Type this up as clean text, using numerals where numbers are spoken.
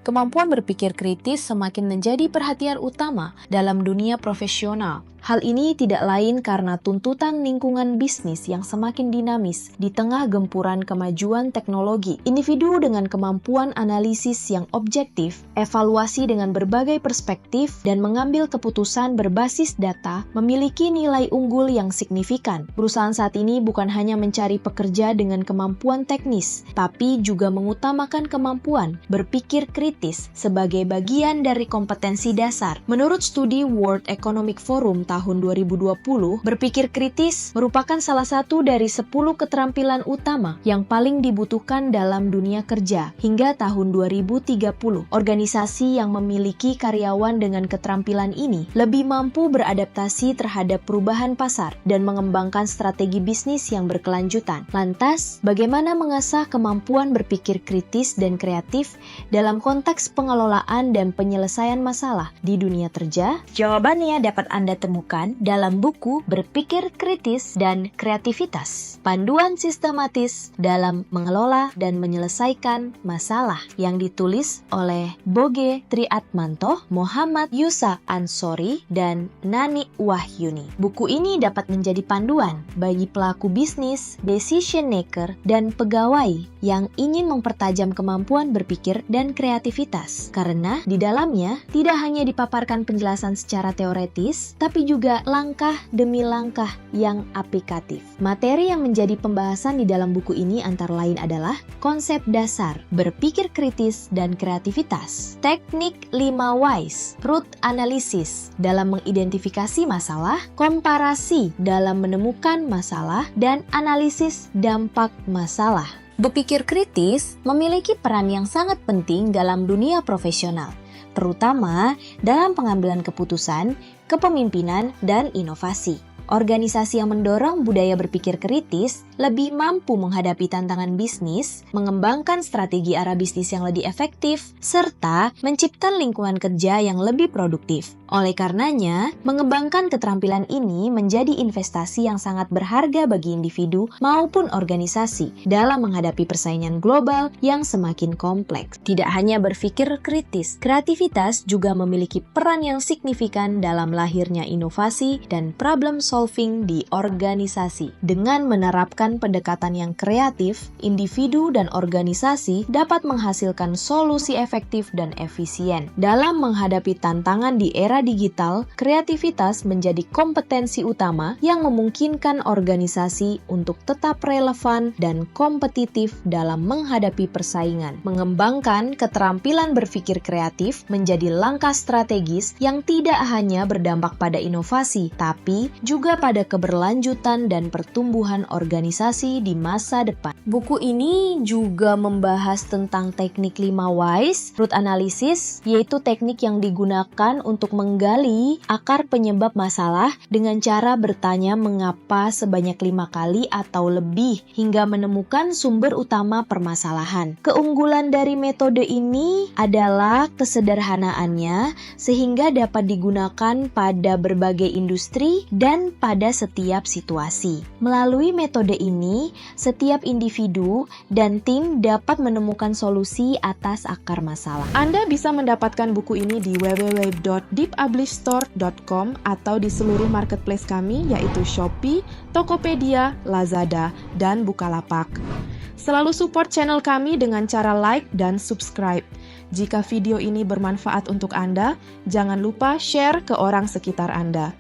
Kemampuan berpikir kritis semakin menjadi perhatian utama dalam dunia profesional. Hal ini tidak lain karena tuntutan lingkungan bisnis yang semakin dinamis di tengah gempuran kemajuan teknologi. Individu dengan kemampuan analisis yang objektif, evaluasi dengan berbagai perspektif, dan mengambil keputusan berbasis data memiliki nilai unggul yang signifikan. Perusahaan saat ini bukan hanya mencari pekerja dengan kemampuan teknis, tapi juga mengutamakan kemampuan berpikir kritis sebagai bagian dari kompetensi dasar. Menurut studi World Economic Forum tahun 2020, berpikir kritis merupakan salah satu dari 10 keterampilan utama yang paling dibutuhkan dalam dunia kerja hingga tahun 2030. Organisasi yang memiliki karyawan dengan keterampilan ini lebih mampu beradaptasi terhadap perubahan pasar dan mengembangkan strategi bisnis yang berkelanjutan. Lantas, bagaimana mengasah kemampuan berpikir kritis dan kreatif dalam konteks pengelolaan dan penyelesaian masalah di dunia kerja? Jawabannya dapat Anda temukan dalam buku Berpikir Kritis dan Kreativitas, Panduan Sistematis dalam Mengelola dan Menyelesaikan Masalah, yang ditulis oleh Boge Triatmanto, Muhammad Yusa Ansori, dan Nani Wahyuni. Buku ini dapat menjadi panduan bagi pelaku bisnis, decision maker, dan pegawai yang ingin mempertajam kemampuan berpikir dan kreativitas, karena di dalamnya tidak hanya dipaparkan penjelasan secara teoretis, tapi juga langkah demi langkah yang aplikatif. Materi yang menjadi pembahasan di dalam buku ini antara lain adalah konsep dasar, berpikir kritis dan kreativitas, teknik 5 whys, root analysis dalam mengidentifikasi masalah, komparasi dalam menemukan masalah, dan analisis dampak masalah. Berpikir kritis memiliki peran yang sangat penting dalam dunia profesional, terutama dalam pengambilan keputusan, kepemimpinan, dan inovasi. Organisasi yang mendorong budaya berpikir kritis lebih mampu menghadapi tantangan bisnis, mengembangkan strategi arah bisnis yang lebih efektif, serta menciptakan lingkungan kerja yang lebih produktif. Oleh karenanya, mengembangkan keterampilan ini menjadi investasi yang sangat berharga bagi individu maupun organisasi dalam menghadapi persaingan global yang semakin kompleks. Tidak hanya berpikir kritis, kreativitas juga memiliki peran yang signifikan dalam lahirnya inovasi dan problem solving di organisasi. Dengan menerapkan pendekatan yang kreatif, individu dan organisasi dapat menghasilkan solusi efektif dan efisien. Dalam menghadapi tantangan di era digital, kreativitas menjadi kompetensi utama yang memungkinkan organisasi untuk tetap relevan dan kompetitif dalam menghadapi persaingan. Mengembangkan keterampilan berpikir kreatif menjadi langkah strategis yang tidak hanya berdampak pada inovasi, tapi juga pada keberlanjutan dan pertumbuhan organisasi di masa depan. Buku ini juga membahas tentang teknik 5 whys, root analysis, yaitu teknik yang digunakan untuk menggali akar penyebab masalah dengan cara bertanya mengapa sebanyak 5 kali atau lebih hingga menemukan sumber utama permasalahan. Keunggulan dari metode ini adalah kesederhanaannya sehingga dapat digunakan pada berbagai industri dan pada setiap situasi. Melalui metode ini, setiap individu dan tim dapat menemukan solusi atas akar masalah. Anda bisa mendapatkan buku ini di www.deepublishstore.com atau di seluruh marketplace kami yaitu Shopee, Tokopedia, Lazada, dan Bukalapak. Selalu support channel kami dengan cara like dan subscribe. Jika video ini bermanfaat untuk Anda, jangan lupa share ke orang sekitar Anda.